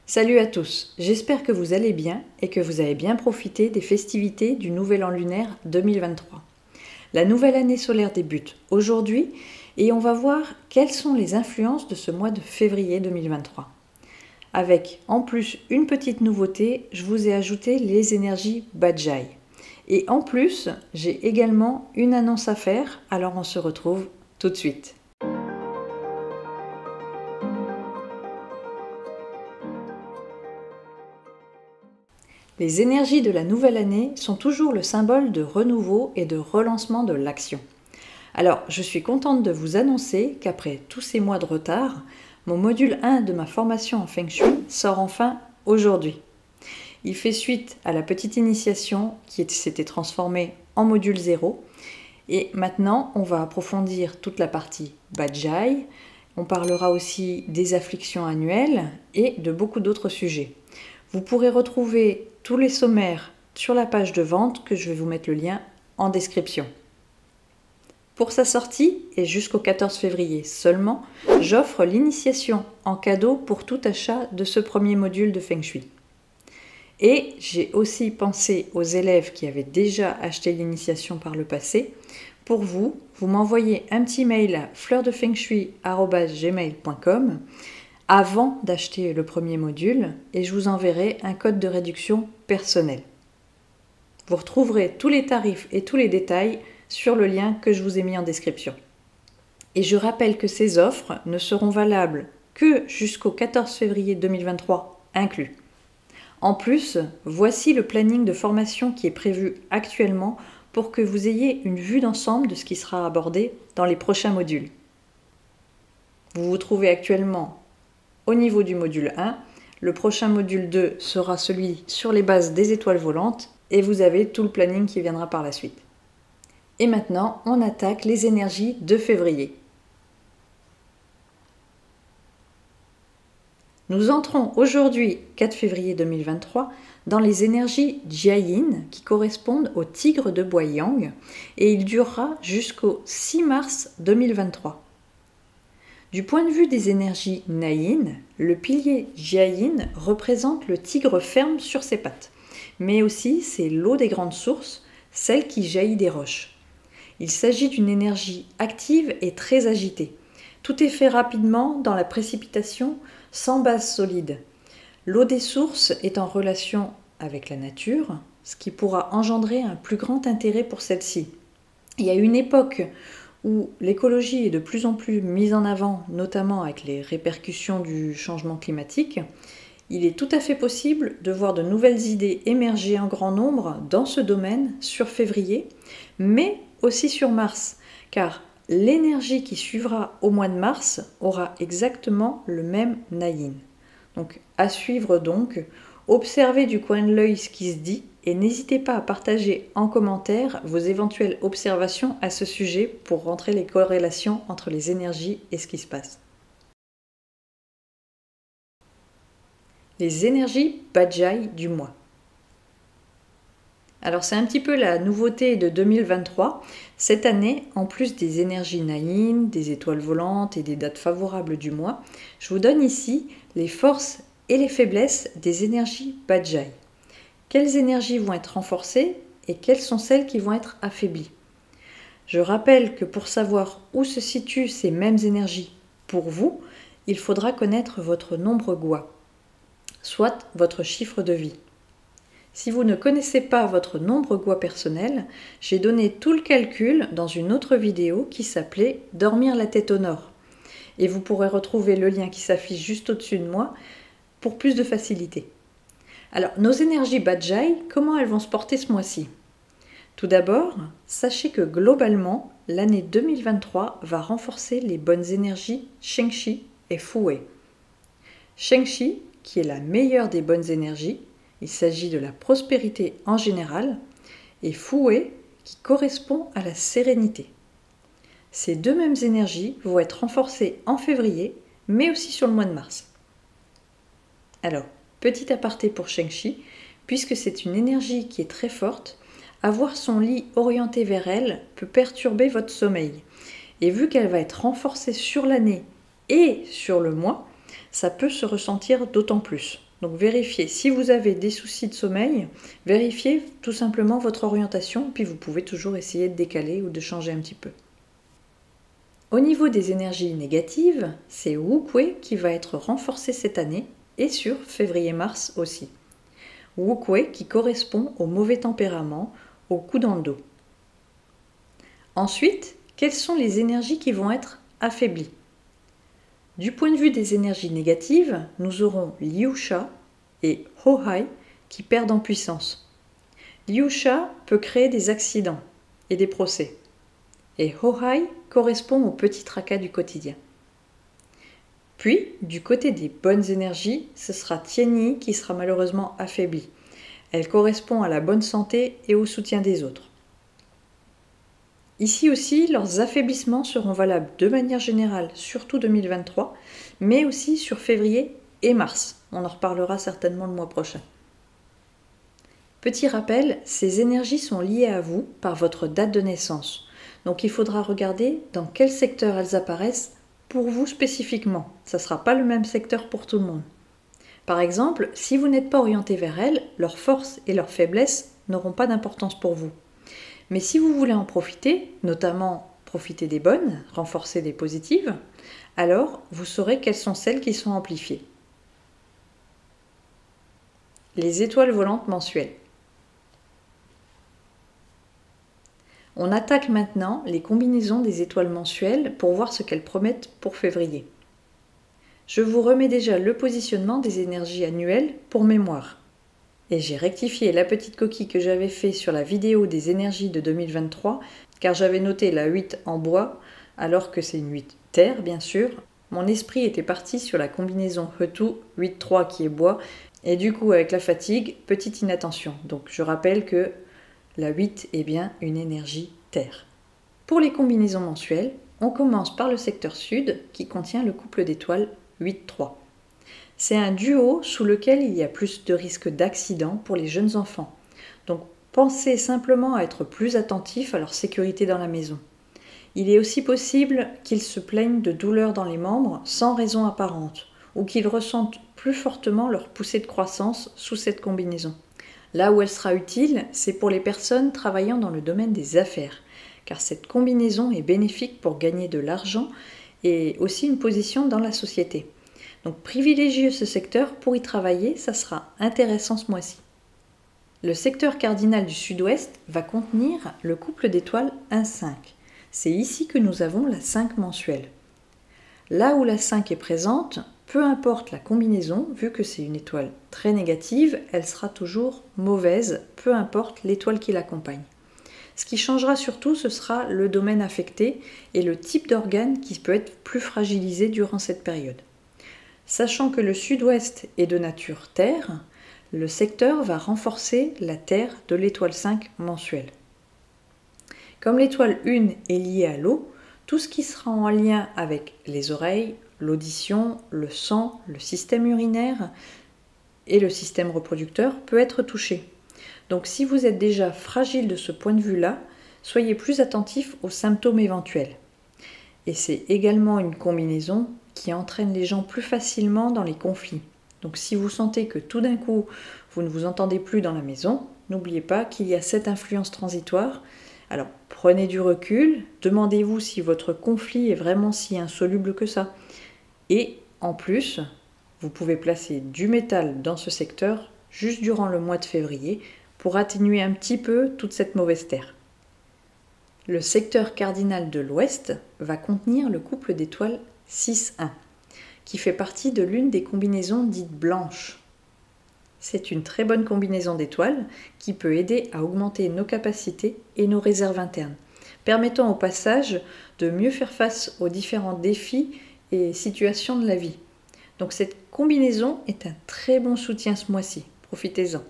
Salut à tous, j'espère que vous allez bien et que vous avez bien profité des festivités du Nouvel An lunaire 2023. La nouvelle année solaire débute aujourd'hui et on va voir quelles sont les influences de ce mois de février 2023. Avec en plus une petite nouveauté, je vous ai ajouté les énergies Bajaj. Et en plus, j'ai également une annonce à faire, alors on se retrouve tout de suite. Les énergies de la nouvelle année sont toujours le symbole de renouveau et de relancement de l'action. Alors, je suis contente de vous annoncer qu'après tous ces mois de retard, mon module 1 de ma formation en Feng Shui sort enfin aujourd'hui. Il fait suite à la petite initiation qui s'était transformée en module 0. Et maintenant, on va approfondir toute la partie Bajaj. On parlera aussi des afflictions annuelles et de beaucoup d'autres sujets. Vous pourrez retrouver tous les sommaires sur la page de vente que je vais vous mettre le lien en description. Pour sa sortie, et jusqu'au 14 février seulement, j'offre l'initiation en cadeau pour tout achat de ce premier module de Feng Shui. Et j'ai aussi pensé aux élèves qui avaient déjà acheté l'initiation par le passé. Pour vous m'envoyez un petit mail à fleurdefengshui@gmail.com avant d'acheter le premier module et je vous enverrai un code de réduction personnel. Vous retrouverez tous les tarifs et tous les détails sur le lien que je vous ai mis en description. Et je rappelle que ces offres ne seront valables que jusqu'au 14 février 2023 inclus. En plus, voici le planning de formation qui est prévu actuellement pour que vous ayez une vue d'ensemble de ce qui sera abordé dans les prochains modules. Vous vous trouvez actuellement au niveau du module 1. Le prochain module 2 sera celui sur les bases des étoiles volantes et vous avez tout le planning qui viendra par la suite. Et maintenant, on attaque les énergies de février. Nous entrons aujourd'hui, 4 février 2023, dans les énergies Jiayin qui correspondent au tigre de bois Yang et il durera jusqu'au 6 mars 2023. Du point de vue des énergies Nayin, le pilier Jiayin représente le tigre ferme sur ses pattes, mais aussi c'est l'eau des grandes sources, celle qui jaillit des roches. Il s'agit d'une énergie active et très agitée. Tout est fait rapidement dans la précipitation, sans base solide. L'eau des sources est en relation avec la nature, ce qui pourra engendrer un plus grand intérêt pour celle-ci. Il y a une époque où l'écologie est de plus en plus mise en avant, notamment avec les répercussions du changement climatique. Il est tout à fait possible de voir de nouvelles idées émerger en grand nombre dans ce domaine sur février, mais aussi sur mars, car l'énergie qui suivra au mois de mars aura exactement le même Nayin. Donc à suivre donc, observez du coin de l'œil ce qui se dit et n'hésitez pas à partager en commentaire vos éventuelles observations à ce sujet pour rentrer les corrélations entre les énergies et ce qui se passe. Les énergies Bajaj du mois. Alors c'est un petit peu la nouveauté de 2023. Cette année, en plus des énergies Nayin, des étoiles volantes et des dates favorables du mois, je vous donne ici les forces et les faiblesses des énergies Bajaj. Quelles énergies vont être renforcées et quelles sont celles qui vont être affaiblies. Je rappelle que pour savoir où se situent ces mêmes énergies pour vous, il faudra connaître votre nombre Gua, soit votre chiffre de vie. Si vous ne connaissez pas votre nombre Gua personnel, j'ai donné tout le calcul dans une autre vidéo qui s'appelait « Dormir la tête au nord ». Et vous pourrez retrouver le lien qui s'affiche juste au-dessus de moi pour plus de facilité. Alors, nos énergies Bajaj, comment elles vont se porter ce mois-ci? Tout d'abord, sachez que globalement, l'année 2023 va renforcer les bonnes énergies Shengxi et Fuwei. Shengxi, qui est la meilleure des bonnes énergies, il s'agit de la prospérité en général, et Fuwei, qui correspond à la sérénité. Ces deux mêmes énergies vont être renforcées en février, mais aussi sur le mois de mars. Alors, petit aparté pour Shengxi, puisque c'est une énergie qui est très forte, avoir son lit orienté vers elle peut perturber votre sommeil. Et vu qu'elle va être renforcée sur l'année et sur le mois, ça peut se ressentir d'autant plus. Donc vérifiez, si vous avez des soucis de sommeil, vérifiez tout simplement votre orientation, puis vous pouvez toujours essayer de décaler ou de changer un petit peu. Au niveau des énergies négatives, c'est Wukwe qui va être renforcé cette année, et sur février-mars aussi. Wukwe qui correspond au mauvais tempérament, au coup dans le dos. Ensuite, quelles sont les énergies qui vont être affaiblies? Du point de vue des énergies négatives, nous aurons Liusha et Hohai qui perdent en puissance. Liusha peut créer des accidents et des procès. Et Hohai correspond au petit tracas du quotidien. Puis, du côté des bonnes énergies, ce sera Tianyi qui sera malheureusement affaiblie. Elle correspond à la bonne santé et au soutien des autres. Ici aussi, leurs affaiblissements seront valables de manière générale, surtout 2023, mais aussi sur février et mars. On en reparlera certainement le mois prochain. Petit rappel, ces énergies sont liées à vous par votre date de naissance. Donc il faudra regarder dans quel secteur elles apparaissent pour vous spécifiquement. Ça ne sera pas le même secteur pour tout le monde. Par exemple, si vous n'êtes pas orienté vers elles, leurs forces et leurs faiblesses n'auront pas d'importance pour vous. Mais si vous voulez en profiter, notamment profiter des bonnes, renforcer des positives, alors vous saurez quelles sont celles qui sont amplifiées. Les étoiles volantes mensuelles. On attaque maintenant les combinaisons des étoiles mensuelles pour voir ce qu'elles promettent pour février. Je vous remets déjà le positionnement des énergies annuelles pour mémoire. Et j'ai rectifié la petite coquille que j'avais fait sur la vidéo des énergies de 2023, car j'avais noté la 8 en bois, alors que c'est une 8 terre, bien sûr. Mon esprit était parti sur la combinaison Hetu 8-3 qui est bois, et du coup, avec la fatigue, petite inattention. Donc je rappelle que la 8 est bien une énergie terre. Pour les combinaisons mensuelles, on commence par le secteur sud, qui contient le couple d'étoiles 8-3. C'est un duo sous lequel il y a plus de risques d'accident pour les jeunes enfants. Donc pensez simplement à être plus attentif à leur sécurité dans la maison. Il est aussi possible qu'ils se plaignent de douleurs dans les membres sans raison apparente, ou qu'ils ressentent plus fortement leur poussée de croissance sous cette combinaison. Là où elle sera utile, c'est pour les personnes travaillant dans le domaine des affaires, car cette combinaison est bénéfique pour gagner de l'argent et aussi une position dans la société. Donc privilégiez ce secteur pour y travailler, ça sera intéressant ce mois-ci. Le secteur cardinal du sud-ouest va contenir le couple d'étoiles 1-5. C'est ici que nous avons la 5 mensuelle. Là où la 5 est présente, peu importe la combinaison, vu que c'est une étoile très négative, elle sera toujours mauvaise, peu importe l'étoile qui l'accompagne. Ce qui changera surtout, ce sera le domaine affecté et le type d'organe qui peut être plus fragilisé durant cette période. Sachant que le sud-ouest est de nature terre, le secteur va renforcer la terre de l'étoile 5 mensuelle. Comme l'étoile 1 est liée à l'eau, tout ce qui sera en lien avec les oreilles, l'audition, le sang, le système urinaire et le système reproducteur peut être touché. Donc si vous êtes déjà fragile de ce point de vue-là, soyez plus attentif aux symptômes éventuels. Et c'est également une combinaison qui entraîne les gens plus facilement dans les conflits. Donc si vous sentez que tout d'un coup, vous ne vous entendez plus dans la maison, n'oubliez pas qu'il y a cette influence transitoire. Alors prenez du recul, demandez-vous si votre conflit est vraiment si insoluble que ça. Et en plus, vous pouvez placer du métal dans ce secteur juste durant le mois de février pour atténuer un petit peu toute cette mauvaise terre. Le secteur cardinal de l'ouest va contenir le couple d'étoiles 6-1, qui fait partie de l'une des combinaisons dites blanches. C'est une très bonne combinaison d'étoiles qui peut aider à augmenter nos capacités et nos réserves internes, permettant au passage de mieux faire face aux différents défis et situations de la vie. Donc cette combinaison est un très bon soutien ce mois-ci, profitez-en.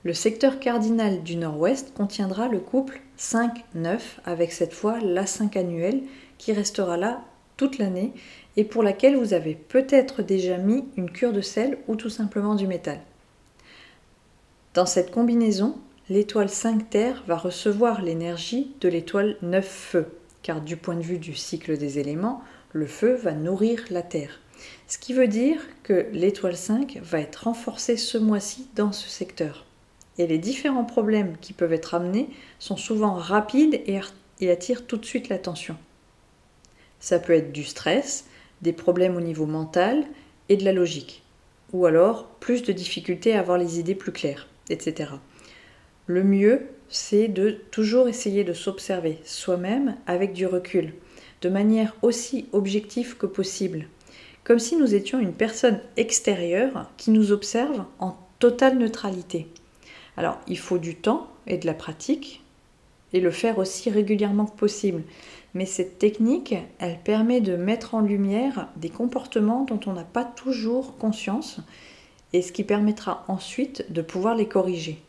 Le secteur cardinal du nord-ouest contiendra le couple 5-9 avec cette fois la 5 annuelle qui restera là toute l'année et pour laquelle vous avez peut-être déjà mis une cure de sel ou tout simplement du métal. Dans cette combinaison, l'étoile 5 terre va recevoir l'énergie de l'étoile 9 feu, car du point de vue du cycle des éléments, le feu va nourrir la terre. Ce qui veut dire que l'étoile 5 va être renforcée ce mois-ci dans ce secteur. Et les différents problèmes qui peuvent être amenés sont souvent rapides et attirent tout de suite l'attention. Ça peut être du stress, des problèmes au niveau mental et de la logique, ou alors plus de difficultés à avoir les idées plus claires, etc. Le mieux, c'est de toujours essayer de s'observer soi-même avec du recul, de manière aussi objective que possible, comme si nous étions une personne extérieure qui nous observe en totale neutralité. Alors, il faut du temps et de la pratique, et le faire aussi régulièrement que possible. Mais cette technique, elle permet de mettre en lumière des comportements dont on n'a pas toujours conscience, et ce qui permettra ensuite de pouvoir les corriger.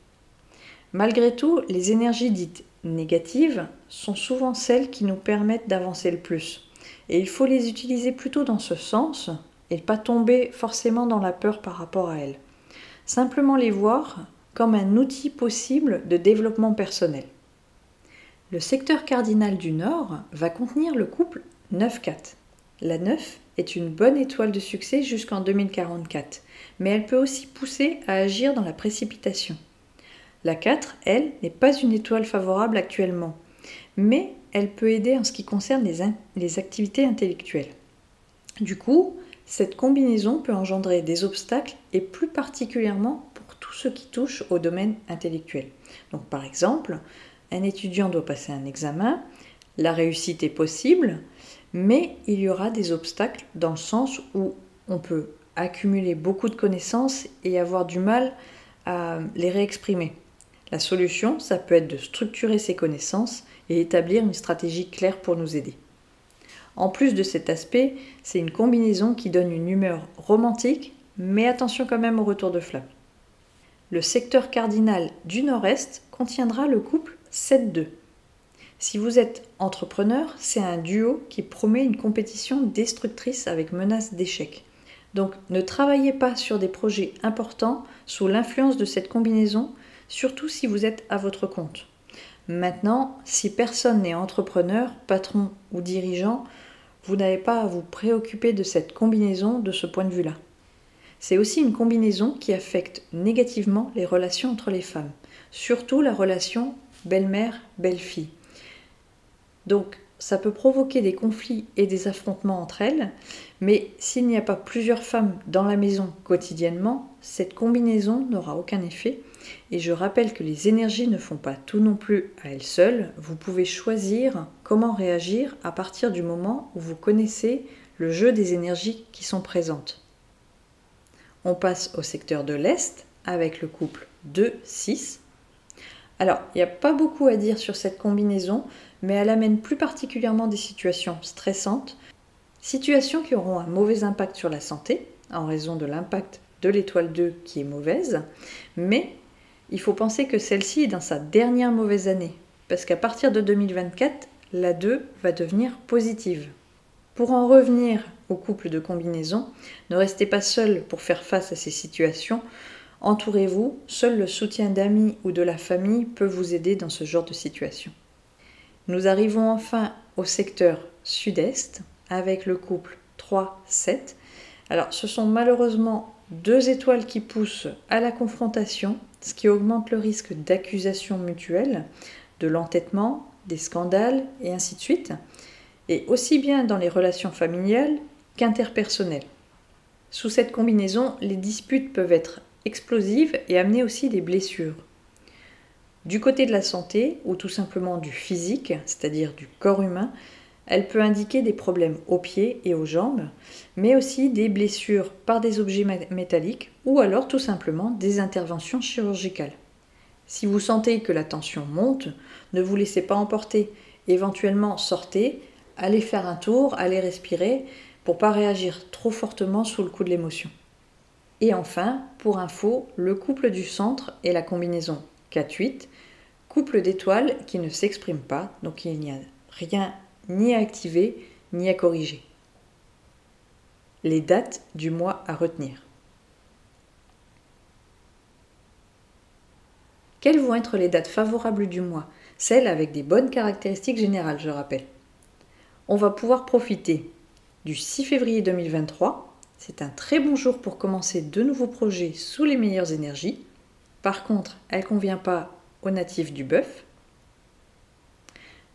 Malgré tout, les énergies dites négatives sont souvent celles qui nous permettent d'avancer le plus. Et il faut les utiliser plutôt dans ce sens, et pas tomber forcément dans la peur par rapport à elles. Simplement les voir comme un outil possible de développement personnel. Le secteur cardinal du Nord va contenir le couple 9-4. La 9 est une bonne étoile de succès jusqu'en 2044, mais elle peut aussi pousser à agir dans la précipitation. La 4, elle, n'est pas une étoile favorable actuellement, mais elle peut aider en ce qui concerne les activités intellectuelles. Du coup, cette combinaison peut engendrer des obstacles et plus particulièrement pour tout ce qui touche au domaine intellectuel. Donc par exemple, un étudiant doit passer un examen, la réussite est possible, mais il y aura des obstacles dans le sens où on peut accumuler beaucoup de connaissances et avoir du mal à les réexprimer. La solution, ça peut être de structurer ces connaissances et établir une stratégie claire pour nous aider. En plus de cet aspect, c'est une combinaison qui donne une humeur romantique, mais attention quand même au retour de flamme. Le secteur cardinal du nord-est contiendra le couple 7-2. Si vous êtes entrepreneur, c'est un duo qui promet une compétition destructrice avec menace d'échec. Donc ne travaillez pas sur des projets importants sous l'influence de cette combinaison, surtout si vous êtes à votre compte. Maintenant, si personne n'est entrepreneur, patron ou dirigeant, vous n'avez pas à vous préoccuper de cette combinaison de ce point de vue-là. C'est aussi une combinaison qui affecte négativement les relations entre les femmes, surtout la relation belle-mère-belle-fille. Donc, ça peut provoquer des conflits et des affrontements entre elles, mais s'il n'y a pas plusieurs femmes dans la maison quotidiennement, cette combinaison n'aura aucun effet. Et je rappelle que les énergies ne font pas tout non plus à elles seules. Vous pouvez choisir comment réagir à partir du moment où vous connaissez le jeu des énergies qui sont présentes. On passe au secteur de l'Est avec le couple 2-6. Alors, il n'y a pas beaucoup à dire sur cette combinaison, mais elle amène plus particulièrement des situations stressantes, situations qui auront un mauvais impact sur la santé, en raison de l'impact de l'étoile 2 qui est mauvaise, mais il faut penser que celle-ci est dans sa dernière mauvaise année, parce qu'à partir de 2024, la 2 va devenir positive. Pour en revenir au couple de combinaison, ne restez pas seul pour faire face à ces situations. Entourez-vous, seul le soutien d'amis ou de la famille peut vous aider dans ce genre de situation. Nous arrivons enfin au secteur sud-est avec le couple 3-7. Alors ce sont malheureusement deux étoiles qui poussent à la confrontation, ce qui augmente le risque d'accusation mutuelle, de l'entêtement, des scandales et ainsi de suite, et aussi bien dans les relations familiales qu'interpersonnelles. Sous cette combinaison, les disputes peuvent être explosives et amener aussi des blessures. Du côté de la santé, ou tout simplement du physique, c'est-à-dire du corps humain, elle peut indiquer des problèmes aux pieds et aux jambes, mais aussi des blessures par des objets métalliques ou alors tout simplement des interventions chirurgicales. Si vous sentez que la tension monte, ne vous laissez pas emporter. Éventuellement, sortez, allez faire un tour, allez respirer pour ne pas réagir trop fortement sous le coup de l'émotion. Et enfin, pour info, le couple du centre est la combinaison 4-8, couple d'étoiles qui ne s'exprime pas, donc il n'y a rien ni à activer ni à corriger. Les dates du mois à retenir. Quelles vont être les dates favorables du mois? Celles avec des bonnes caractéristiques générales, je rappelle. On va pouvoir profiter du 6 février 2023 C'est un très bon jour pour commencer de nouveaux projets sous les meilleures énergies. Par contre, elle ne convient pas aux natifs du bœuf.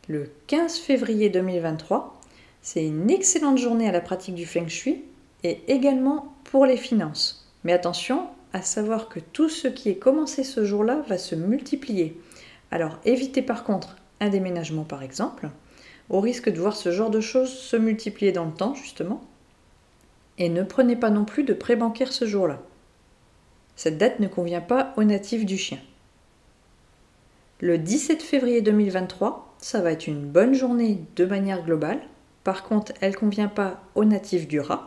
Le 15 février 2023, c'est une excellente journée à la pratique du Feng Shui et également pour les finances. Mais attention à savoir que tout ce qui est commencé ce jour-là va se multiplier. Alors évitez par contre un déménagement par exemple, au risque de voir ce genre de choses se multiplier dans le temps justement. Et ne prenez pas non plus de prêt bancaire ce jour-là. Cette date ne convient pas aux natifs du chien. Le 17 février 2023, ça va être une bonne journée de manière globale. Par contre, elle ne convient pas aux natifs du rat.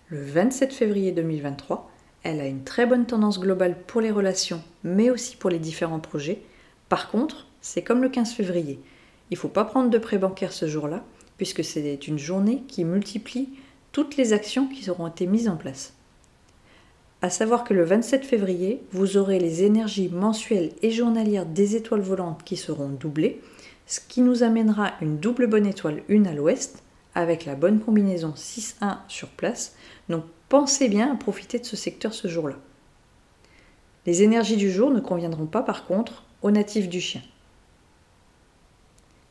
Le 27 février 2023, elle a une très bonne tendance globale pour les relations, mais aussi pour les différents projets. Par contre, c'est comme le 15 février. Il ne faut pas prendre de prêt bancaire ce jour-là, puisque c'est une journée qui multiplie toutes les actions qui auront été mises en place. À savoir que le 27 février, vous aurez les énergies mensuelles et journalières des étoiles volantes qui seront doublées, ce qui nous amènera une double bonne étoile, une à l'ouest, avec la bonne combinaison 6-1 sur place. Donc pensez bien à profiter de ce secteur ce jour-là. Les énergies du jour ne conviendront pas par contre aux natifs du chien.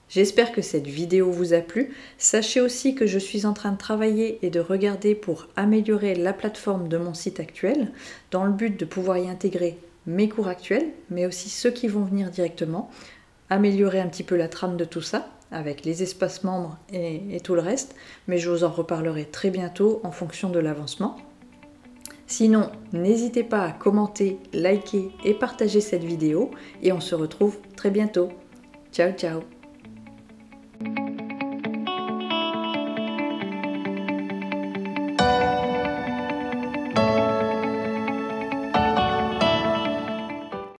J'espère que cette vidéo vous a plu. Sachez aussi que je suis en train de travailler et de regarder pour améliorer la plateforme de mon site actuel, dans le but de pouvoir y intégrer mes cours actuels, mais aussi ceux qui vont venir directement, améliorer un petit peu la trame de tout ça, avec les espaces membres et tout le reste, mais je vous en reparlerai très bientôt en fonction de l'avancement. Sinon, n'hésitez pas à commenter, liker et partager cette vidéo, et on se retrouve très bientôt. Ciao ciao!